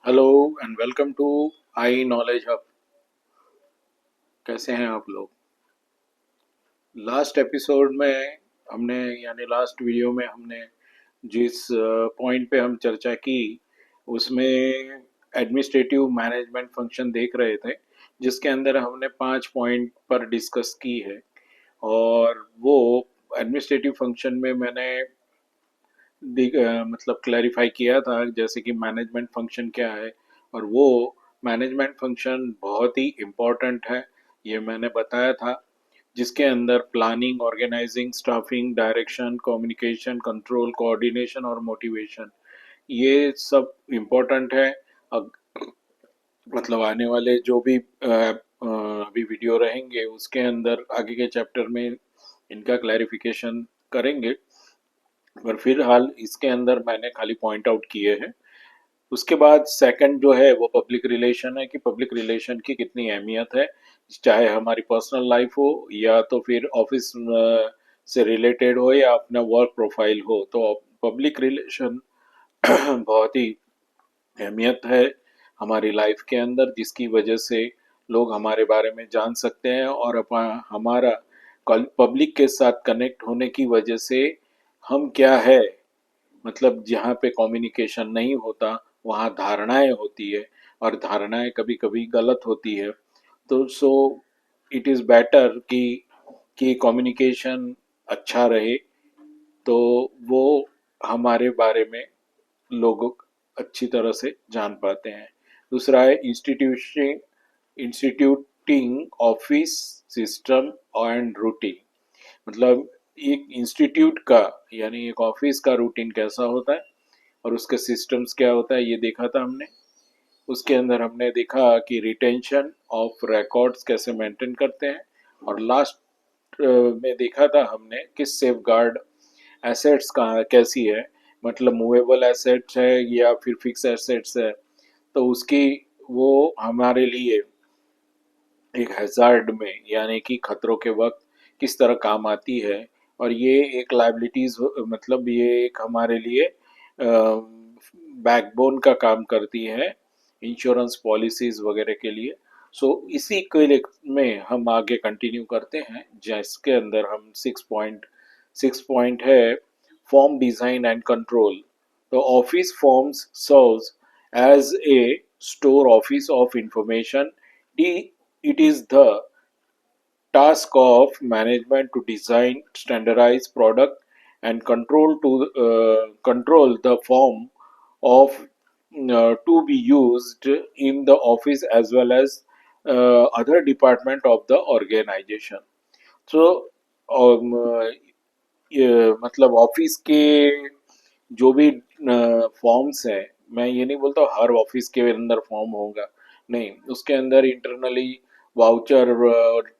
Hello and welcome to I knowledge hub. कैसे हैं आप लोग? लास्ट एपिसोड में हमने यानी लास्ट वीडियो में हमने जिस पॉइंट पे हम चर्चा की उसमें एडमिनिस्ट्रेटिव मैनेजमेंट फंक्शन देख रहे थे, जिसके अंदर हमने 5 पॉइंट पर डिस्कस की है। और वो एडमिनिस्ट्रेटिव फंक्शन में मैंने मतलब क्लैरिफाई किया था, जैसे कि मैनेजमेंट फंक्शन क्या है। और वो मैनेजमेंट फंक्शन बहुत ही इम्पोर्टेंट है, ये मैंने बताया था, जिसके अंदर planning, organising, staffing, direction, communication, control, coordination और मोटिवेशन, ये सब इम्पोर्टेंट है। अब मतलब आने वाले जो भी अभी वीडियो रहेंगे उसके अंदर आगे के चैप्टर में इनका क्लैरिफिकेशन करेंगे, पर फिलहाल इसके अंदर मैंने खाली पॉइंट आउट किए हैं। उसके बाद सेकंड जो है वो पब्लिक रिलेशन है, कि पब्लिक रिलेशन की कितनी अहमियत है, चाहे हमारी पर्सनल लाइफ हो या तो फिर ऑफिस से रिलेटेड हो या अपना वर्क प्रोफाइल हो। तो पब्लिक रिलेशन बहुत ही अहमियत है हमारी लाइफ के अंदर, जिसकी वजह से लोग हमारे बारे में जान सकते हैं, और हमारा पब्लिक के साथ कनेक्ट होने की वजह से हम क्या है, मतलब जहाँ पे कम्युनिकेशन नहीं होता वहाँ धारणाएं होती है, और धारणाएं कभी कभी गलत होती है। तो इट इज़ बेटर कि कम्युनिकेशन अच्छा रहे, तो वो हमारे बारे में लोग अच्छी तरह से जान पाते हैं। दूसरा है instituting office system and routine. मतलब एक इंस्टीट्यूट का यानी एक ऑफिस का रूटीन कैसा होता है और उसके सिस्टम्स क्या होता है, ये देखा था हमने। उसके अंदर हमने देखा कि रिटेंशन ऑफ रिकॉर्ड्स कैसे मेंटेन करते हैं। और लास्ट में देखा था हमने कि सेफ गार्ड एसेट्स का कैसी है, मतलब मूवेबल एसेट्स है या फिर फिक्स एसेट्स है, तो उसकी वो हमारे लिए एक हैजार्ड में यानी कि खतरों के वक्त किस तरह काम आती है। और ये एक लाइबिलिटीज, मतलब ये एक हमारे लिए बैकबोन का काम करती है इंश्योरेंस पॉलिसीज वगैरह के लिए। इसी के लिए में हम आगे कंटिन्यू करते हैं, जिसके अंदर हम 6 पॉइंट है फॉर्म डिजाइन एंड कंट्रोल। तो office forms serves as a store office of information. It is the task of management to design, standardize product, and control the form of to be used in the office as well as other department of the organization. So ये मतलब office के जो भी forms हैं, मैं ये नहीं बोलता हर ऑफिस के अंदर फॉर्म होगा, नहीं, उसके अंदर इंटरनली वाउचर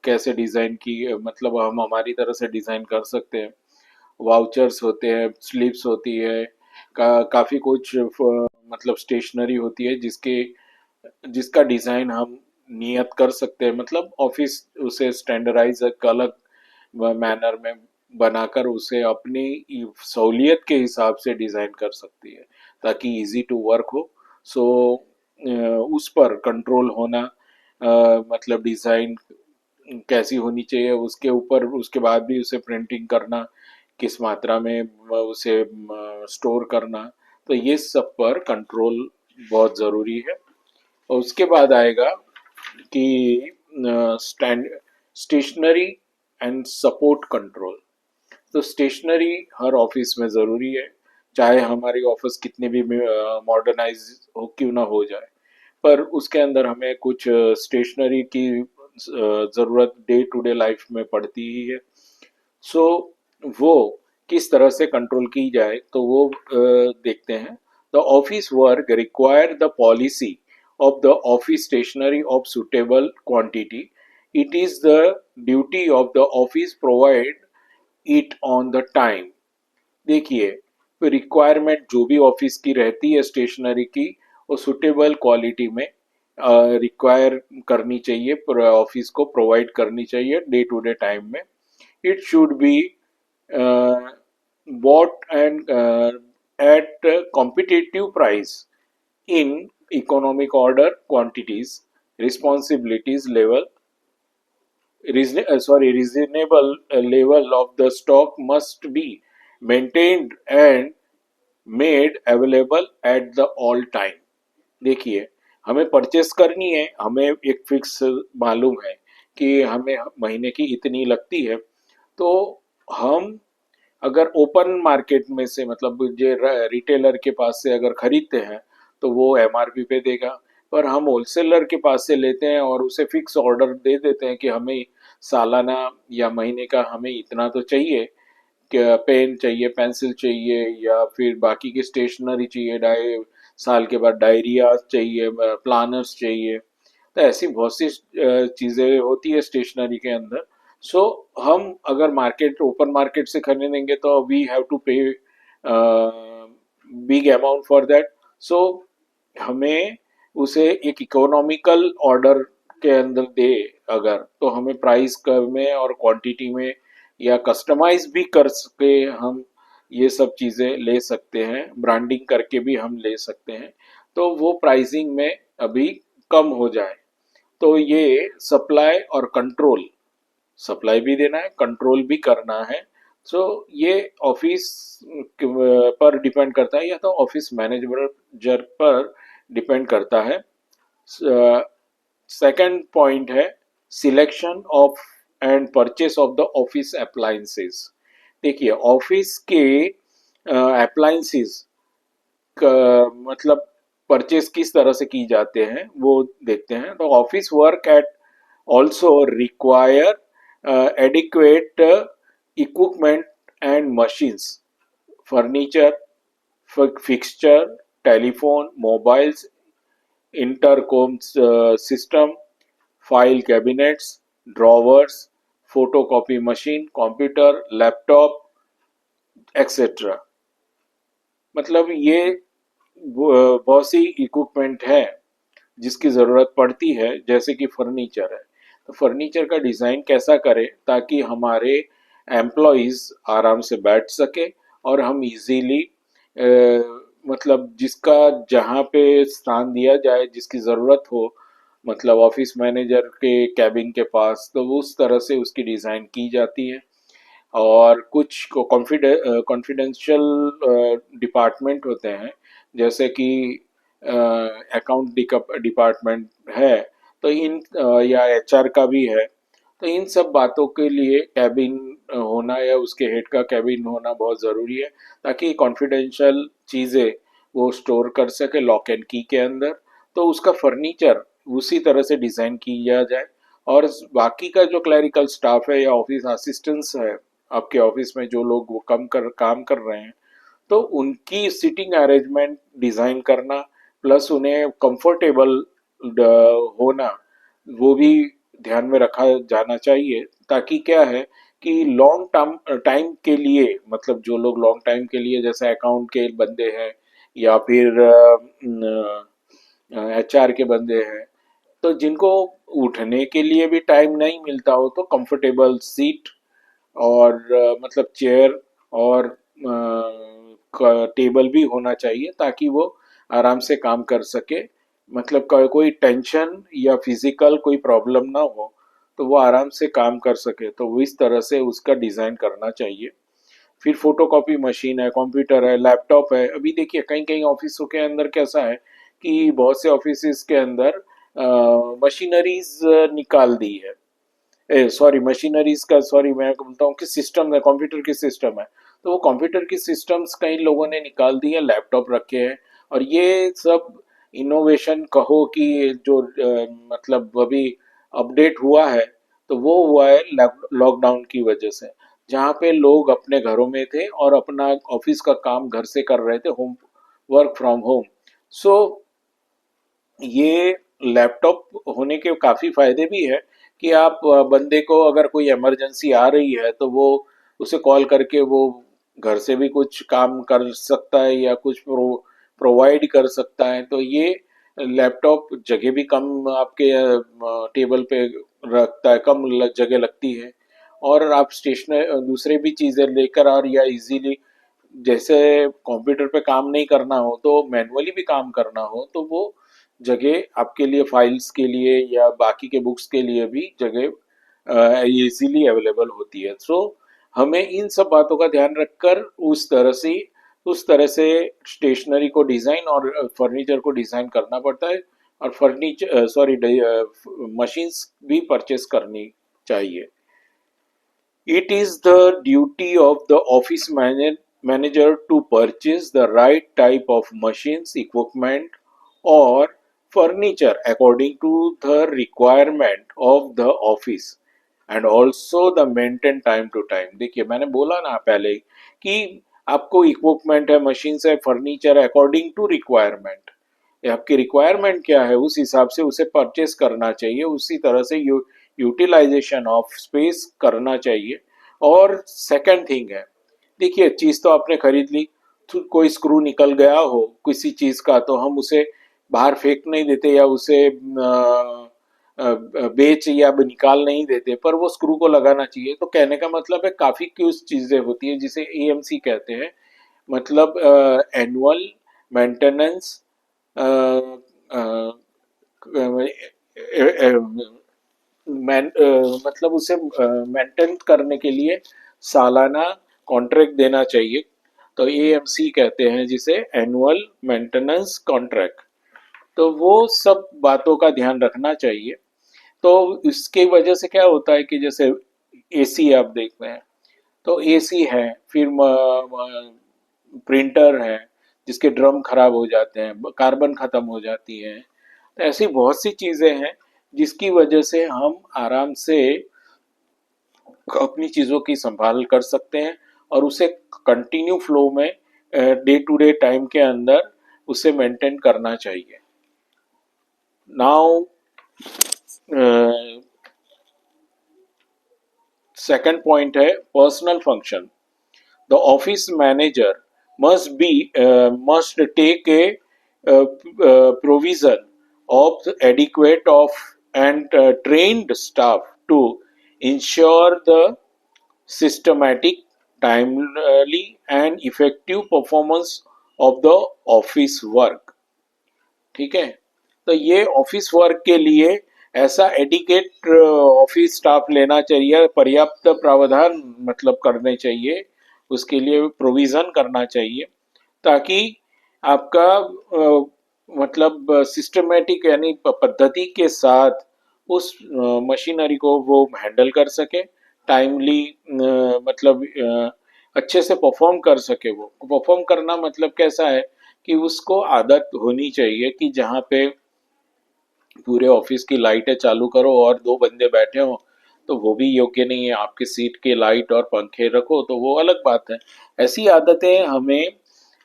कैसे डिज़ाइन की, मतलब हम हमारी तरह से डिज़ाइन कर सकते हैं। वाउचर्स होते हैं, स्लिप्स होती है, काफ़ी कुछ मतलब स्टेशनरी होती है जिसका डिज़ाइन हम नियत कर सकते हैं, मतलब ऑफिस उसे स्टैंडर्डाइज एक अलग मैनर में बनाकर उसे अपनी सहूलियत के हिसाब से डिज़ाइन कर सकती है ताकि इजी टू वर्क हो। सो उस पर कंट्रोल होना, मतलब डिज़ाइन कैसी होनी चाहिए उसके ऊपर, उसके बाद भी उसे प्रिंटिंग करना, किस मात्रा में उसे स्टोर करना, तो ये सब पर कंट्रोल बहुत ज़रूरी है। और उसके बाद आएगा कि stand stationery and support control. तो स्टेशनरी हर ऑफिस में ज़रूरी है, चाहे हमारी ऑफिस कितनी भी मॉडर्नाइज हो क्यों ना हो जाए, पर उसके अंदर हमें कुछ स्टेशनरी की ज़रूरत डे टू डे लाइफ में पड़ती ही है। सो वो किस तरह से कंट्रोल की जाए, तो वो देखते हैं। The office work require the policy of the office stationery of suitable quantity. It is the duty of the office provide it on the time. देखिए, रिक्वायरमेंट जो भी ऑफिस की रहती है स्टेशनरी की, वो सुटेबल क्वालिटी में रिक्वायर करनी चाहिए, ऑफिस को प्रोवाइड करनी चाहिए डे टू डे टाइम में। It should be bought and at competitive price in economic order, quantities, responsibilities level, reasonable level of the stock must be maintained and made available at the all time. देखिए, हमें purchase करनी है, हमें एक fix मालूम है कि हमें महीने की इतनी लगती है, तो हम अगर ओपन मार्केट में से मतलब जो रिटेलर के पास से अगर खरीदते हैं तो वो एमआरपी पे देगा, पर हम होलसेलर के पास से लेते हैं और उसे फिक्स ऑर्डर दे देते हैं कि हमें सालाना या महीने का हमें इतना तो चाहिए, कि पेन चाहिए, पेंसिल चाहिए या फिर बाकी की स्टेशनरी चाहिए, साल के बाद डायरिया चाहिए, प्लानर्स चाहिए, तो ऐसी बहुत सी चीज़ें होती है स्टेशनरी के अंदर। सो हम अगर मार्केट ओपन मार्केट से खरीदेंगे तो वी हैव टू पे बिग अमाउंट फॉर दैट। सो हमें उसे एक इकोनॉमिकल ऑर्डर के अंदर दे अगर, तो हमें प्राइस में और क्वांटिटी में या कस्टमाइज भी कर सके हम ये सब चीज़ें ले सकते हैं, ब्रांडिंग करके भी हम ले सकते हैं, तो वो प्राइसिंग में अभी कम हो जाए। तो ये सप्लाई और कंट्रोल, सप्लाई भी देना है, कंट्रोल भी करना है। सो ये ऑफिस पर डिपेंड करता है या तो ऑफिस मैनेजर पर डिपेंड करता है। सेकंड पॉइंट है selection of and purchase of the office appliances. देखिए, ऑफिस के अप्लायंसेस मतलब परचेस किस तरह से की जाते हैं वो देखते हैं। तो office work at also require adequate equipment and machines, furniture, fixture, telephone, mobiles, intercom system, file cabinets, drawers, photocopy machine, computer, laptop, etcetera. मतलब ये बहुत सी इक्विपमेंट है जिसकी ज़रूरत पड़ती है, जैसे कि फर्नीचर है, तो फर्नीचर का डिज़ाइन कैसा करें ताकि हमारे एम्प्लॉयज़ आराम से बैठ सके और हम इजीली मतलब जिसका जहाँ पे स्थान दिया जाए, जिसकी ज़रूरत हो, मतलब ऑफिस मैनेजर के कैबिन के पास, तो उस तरह से उसकी डिज़ाइन की जाती है। और कुछ कॉन्फिडेंशियल डिपार्टमेंट होते हैं, जैसे कि अकाउंट डिपार्टमेंट है, तो इन या एचआर का भी है, तो इन सब बातों के लिए कैबिन होना या उसके हेड का कैबिन होना बहुत ज़रूरी है, ताकि कॉन्फिडेंशियल चीज़ें वो स्टोर कर सके लॉक एंड की के अंदर। तो उसका फर्नीचर उसी तरह से डिज़ाइन किया जाए। और बाकी का जो क्लरिकल स्टाफ है या ऑफिस असिस्टेंट्स है, आपके ऑफिस में जो लोग वो काम कर रहे हैं, तो उनकी सिटिंग अरेंजमेंट डिज़ाइन करना, प्लस उन्हें कंफर्टेबल होना, वो भी ध्यान में रखा जाना चाहिए, ताकि क्या है कि लॉन्ग टर्म टाइम के लिए, मतलब जो लोग लॉन्ग टाइम के लिए जैसे अकाउंट के बंदे हैं या फिर एचआर के बंदे हैं, तो जिनको उठने के लिए भी टाइम नहीं मिलता हो, तो कंफर्टेबल सीट और मतलब चेयर और टेबल भी होना चाहिए, ताकि वो आराम से काम कर सके, मतलब कोई टेंशन या फिजिकल कोई प्रॉब्लम ना हो, तो वो आराम से काम कर सके, तो वो इस तरह से उसका डिज़ाइन करना चाहिए। फिर फोटोकॉपी मशीन है, कंप्यूटर है, लैपटॉप है। अभी देखिए कहीं कहीं ऑफिसों के अंदर कैसा है कि बहुत से ऑफिस के अंदर मशीनरीज निकाल दी है, सॉरी मशीनरीज का, सॉरी मैं बोलता हूँ कि सिस्टम है, कंप्यूटर की सिस्टम है, तो वो कंप्यूटर की सिस्टम्स कई लोगों ने निकाल दी है, लैपटॉप रखे हैं। और ये सब इनोवेशन कहो कि जो मतलब अभी अपडेट हुआ है, तो वो हुआ है लॉकडाउन की वजह से, जहाँ पे लोग अपने घरों में थे और अपना ऑफिस का काम घर से कर रहे थे, होम वर्क फ्रॉम होम। सो ये लैपटॉप होने के काफ़ी फ़ायदे भी है कि आप बंदे को अगर कोई इमरजेंसी आ रही है तो वो उसे कॉल करके वो घर से भी कुछ काम कर सकता है या कुछ प्रोवाइड कर सकता है। तो ये लैपटॉप जगह भी कम आपके टेबल पे रखता है, कम जगह लगती है। और आप स्टेशनरी दूसरे भी चीज़ें लेकर और या इजीली, जैसे कंप्यूटर पे काम नहीं करना हो तो मैनुअली भी काम करना हो, तो वो जगह आपके लिए फाइल्स के लिए या बाकी के बुक्स के लिए भी जगह इजीली अवेलेबल होती है। सो हमें इन सब बातों का ध्यान रखकर उस तरह से स्टेशनरी को डिज़ाइन और फर्नीचर को डिज़ाइन करना पड़ता है, और फर्नीचर सॉरी मशीन्स भी परचेस करनी चाहिए। It is the duty of the manager to purchase the right type of machines, equipment, or furniture according to the requirement of the office and also the maintain time to time। देखिए मैंने बोला ना पहले कि आपको equipment है, machines है, furniture है, अकॉर्डिंग टू रिक्वायरमेंट। आपकी रिक्वायरमेंट क्या है उस हिसाब से उसे परचेस करना चाहिए, उसी तरह से यूटिलाइजेशन ऑफ स्पेस करना चाहिए। और सेकंड थिंग है, देखिए चीज तो आपने खरीद ली, तो कोई स्क्रू निकल गया हो किसी चीज का तो हम उसे बाहर फेंक नहीं देते या उसे बेच या निकाल नहीं देते, पर वो स्क्रू को लगाना चाहिए। तो कहने का मतलब है काफी कुछ चीजें होती है जिसे एएमसी कहते हैं, मतलब एनुअल मेंटेनेंस, मतलब उसे मेंटेन करने के लिए सालाना कॉन्ट्रैक्ट देना चाहिए। तो एएमसी कहते हैं जिसे, एनुअल मेंटेनेंस कॉन्ट्रैक्ट। तो वो सब बातों का ध्यान रखना चाहिए। तो इसके वजह से क्या होता है कि जैसे एसी आप देख रहे हैं, तो एसी है, फिर प्रिंटर है जिसके ड्रम खराब हो जाते हैं, कार्बन खत्म हो जाती है। तो ऐसी बहुत सी चीजें हैं जिसकी वजह से हम आराम से अपनी चीजों की संभाल कर सकते हैं और उसे कंटिन्यू फ्लो में डे टू डे टाइम के अंदर उसे मेंटेन करना चाहिए। नाउ सेकंड पॉइंट है personal function. The office manager must take a provision of adequate of and trained staff to ensure the systematic, timely, and effective performance of the office work। ठीक है, तो ये office work के लिए ऐसा adequate office staff लेना चाहिए, पर्याप्त प्रावधान मतलब करने चाहिए, उसके लिए प्रोविजन करना चाहिए, ताकि आपका मतलब सिस्टमेटिक यानी पद्धति के साथ उस मशीनरी को वो हैंडल कर सके, टाइमली मतलब अच्छे से परफॉर्म कर सके। वो परफॉर्म करना मतलब कैसा है कि उसको आदत होनी चाहिए कि जहाँ पे पूरे ऑफिस की लाइटें चालू करो और दो बंदे बैठे हो तो वो भी योग्य नहीं है। आपके सीट के लाइट और पंखे रखो तो वो अलग बात है। ऐसी आदतें हमें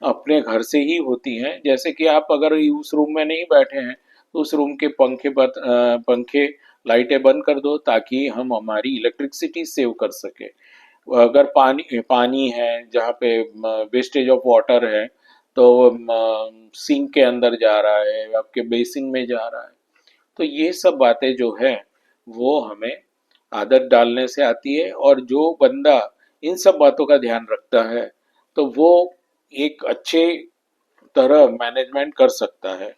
अपने घर से ही होती हैं। जैसे कि आप अगर उस रूम में नहीं बैठे हैं तो उस रूम के पंखे लाइटें बंद कर दो ताकि हम हमारी इलेक्ट्रिसिटी सेव कर सके। अगर पानी पानी है जहाँ पे वेस्टेज ऑफ वाटर है तो सिंक के अंदर जा रहा है, आपके बेसिन में जा रहा है। तो ये सब बातें जो है वो हमें आदत डालने से आती है, और जो बंदा इन सब बातों का ध्यान रखता है तो वो एक अच्छे तरह मैनेजमेंट कर सकता है।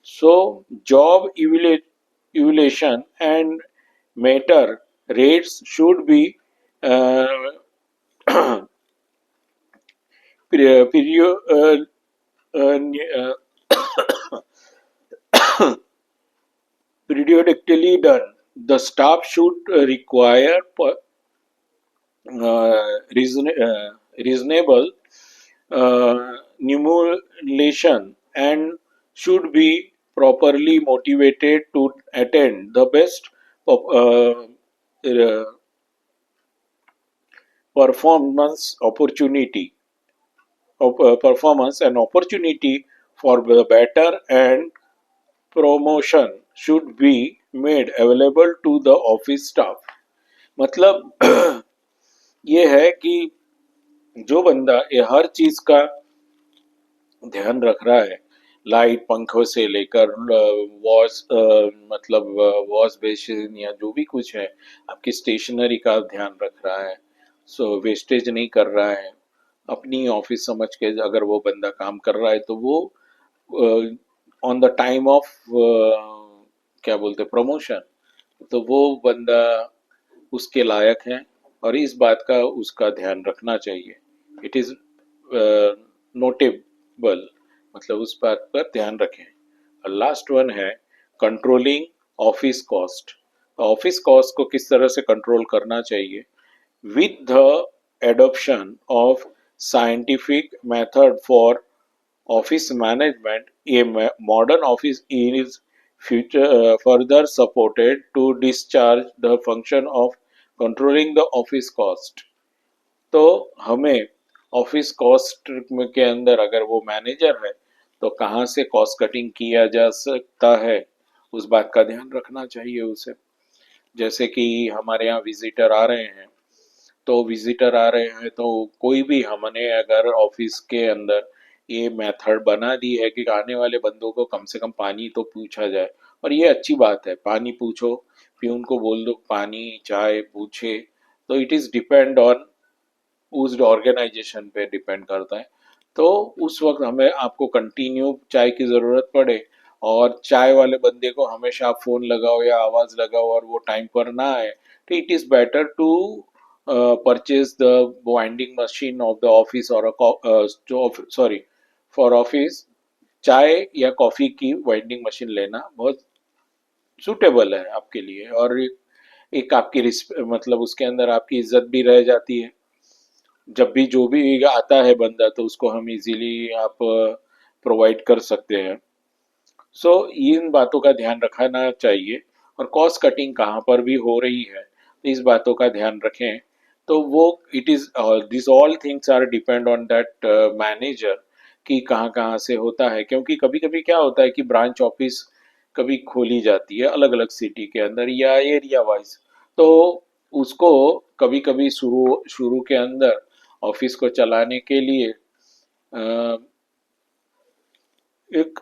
सो जॉब इवल्यूशन एंड मेटर rates should be periodically done. The staff should require reasonable numulation and should be properly motivated to attend the best uh, performance opportunity performance and opportunity for the better and promotion should be made available to the office staff। मतलब ये है कि जो बंदा ये हर चीज का ध्यान रख रहा है, लाइट पंखों से लेकर वॉश मतलब वॉश बेसिन या जो भी कुछ है, आपकी स्टेशनरी का ध्यान रख रहा है, सो वेस्टेज नहीं कर रहा है, अपनी ऑफिस समझ के अगर वो बंदा काम कर रहा है तो वो ऑन द टाइम ऑफ क्या बोलते प्रमोशन, तो वो बंदा उसके लायक है और इस बात का उसका ध्यान रखना चाहिए। इट इज नोटेबल, मतलब उस बात पर ध्यान रखें। और लास्ट वन है controlling office cost. Office cost को किस तरह से कंट्रोल करना चाहिए? with the adoption of scientific method for office management, a modern office is further supported to discharge the function of controlling the office cost। तो हमें office cost के अंदर अगर वो मैनेजर है तो कहाँ से कॉस्ट कटिंग किया जा सकता है, उस बात का ध्यान रखना चाहिए उसे। जैसे कि हमारे यहाँ विजिटर आ रहे हैं, तो विजिटर आ रहे हैं तो कोई भी हमने अगर ऑफिस के अंदर ये मेथड बना दी है कि आने वाले बंदों को कम से कम पानी तो पूछा जाए, और ये अच्छी बात है, पानी पूछो, प्यून को बोल दो पानी चाय पूछे, तो इट इज डिपेंड ऑन उस ऑर्गेनाइजेशन पे डिपेंड करता है। तो उस वक्त हमें आपको कंटिन्यू चाय की ज़रूरत पड़े और चाय वाले बंदे को हमेशा आप फ़ोन लगाओ या आवाज़ लगाओ और वो टाइम पर ना आए, तो it is better to purchase the winding machine of the office और जो सॉरी फॉर ऑफिस चाय या कॉफ़ी की वाइंडिंग मशीन लेना बहुत सूटेबल है आपके लिए। और एक आपकी मतलब उसके अंदर आपकी इज्जत भी रह जाती है। जब भी जो भी आता है बंदा तो उसको हम इजीली आप प्रोवाइड कर सकते हैं। सो इन बातों का ध्यान रखना चाहिए। और कॉस्ट कटिंग कहाँ पर भी हो रही है इस बातों का ध्यान रखें। तो वो it is this all things are depend on that manager कि कहाँ कहाँ से होता है, क्योंकि कभी कभी क्या होता है कि ब्रांच ऑफिस कभी खोली जाती है अलग अलग सिटी के अंदर या एरिया वाइज, तो उसको कभी कभी शुरू शुरू के अंदर ऑफिस को चलाने के लिए एक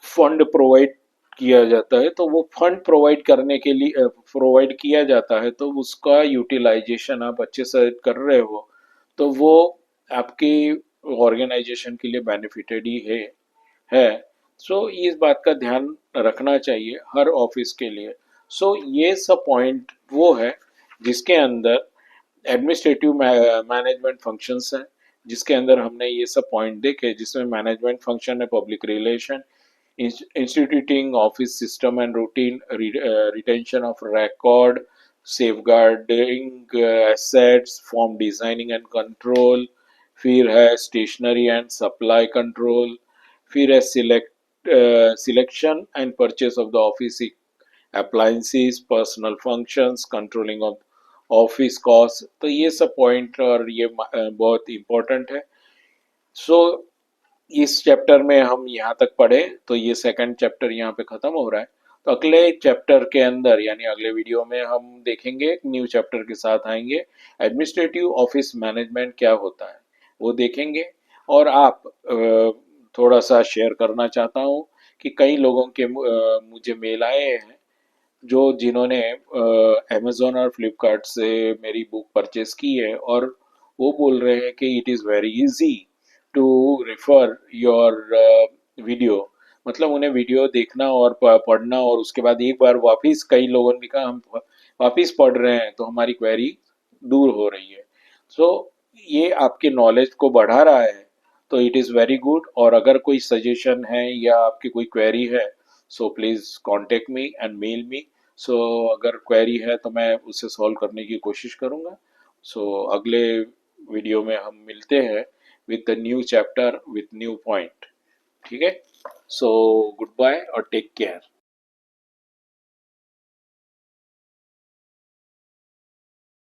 फंड प्रोवाइड किया जाता है। तो वो फंड प्रोवाइड करने के लिए प्रोवाइड किया जाता है, तो उसका यूटिलाइजेशन आप अच्छे से कर रहे हो तो वो आपकी ऑर्गेनाइजेशन के लिए बेनिफिटेड ही है। सो इस बात का ध्यान रखना चाहिए हर ऑफिस के लिए। सो ये सब पॉइंट वो है जिसके अंदर एडमिनिस्ट्रेटिव मैनेजमेंट फंक्शंस हैं, जिसके अंदर हमने ये सब पॉइंट देखे, जिसमें मैनेजमेंट फंक्शन है public relation, instituting office system and routine retention of record, safeguarding assets, form designing and control, फिर है stationery and supply control, फिर है selection and purchase of the office appliances, personal functions, controlling of office cost. तो ये सब point और ये बहुत इम्पोर्टेंट है। सो इस चैप्टर में हम यहाँ तक पढ़े तो ये सेकंड चैप्टर यहाँ पे खत्म हो रहा है। तो अगले चैप्टर के अंदर यानी अगले वीडियो में हम देखेंगे, एक न्यू चैप्टर के साथ आएंगे, एडमिनिस्ट्रेटिव ऑफिस मैनेजमेंट क्या होता है वो देखेंगे। और आप थोड़ा सा शेयर करना चाहता हूँ कि कई लोगों के मुझे मेल आए हैं जो जिन्होंने अमेज़न और फ्लिपकार्ट से मेरी बुक परचेज की है, और वो बोल रहे हैं कि it is very easy to refer your video. मतलब उन्हें वीडियो देखना और पढ़ना और उसके बाद एक बार वापस, कई लोगों ने कहा हम वापस पढ़ रहे हैं तो हमारी क्वेरी दूर हो रही है। सो ये आपके नॉलेज को बढ़ा रहा है, तो इट इज़ वेरी गुड। और अगर कोई सजेशन है या आपकी कोई क्वेरी है, so please contact me and mail me. So अगर क्वेरी है तो मैं उसे सॉल्व करने की कोशिश करूँगा। सो अगले वीडियो में हम मिलते हैं with the new chapter with new point। ठीक है, सो गुड बाय और टेक केयर।